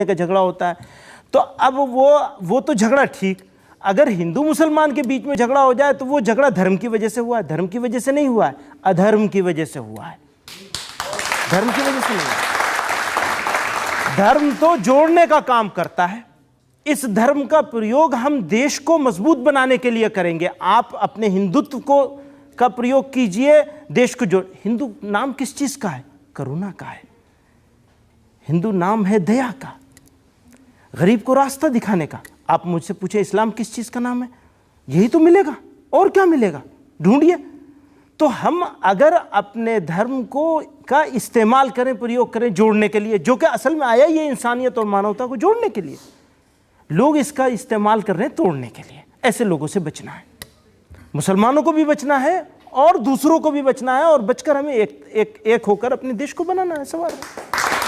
का झगड़ा होता है। तो अब वो तो झगड़ा ठीक, अगर हिंदू मुसलमान के बीच में झगड़ा हो जाए तो वो झगड़ा धर्म की वजह से हुआ है, धर्म की वजह से नहीं हुआ है, अधर्म की वजह से हुआ है, धर्म की वजह से नहीं हुआ। धर्म तो जोड़ने का काम करता है, इस धर्म का प्रयोग हम देश को मजबूत बनाने के लिए करेंगे। आप अपने हिंदुत्व को का प्रयोग कीजिए, देश को जोड़। हिंदू नाम किस चीज का है? करुणा का है। हिंदू नाम है दया का, गरीब को रास्ता दिखाने का। आप मुझसे पूछे इस्लाम किस चीज का नाम है? यही तो मिलेगा, और क्या मिलेगा? ढूंढिए। तो हम अगर अपने धर्म को का इस्तेमाल करें, प्रयोग करें जोड़ने के लिए, जो कि असल में आया ये इंसानियत और मानवता को जोड़ने के लिए, लोग इसका इस्तेमाल कर रहे हैं तोड़ने के लिए। ऐसे लोगों से बचना है, मुसलमानों को भी बचना है और दूसरों को भी बचना है, और बचकर हमें एक होकर अपने देश को बनाना है। सवाल है।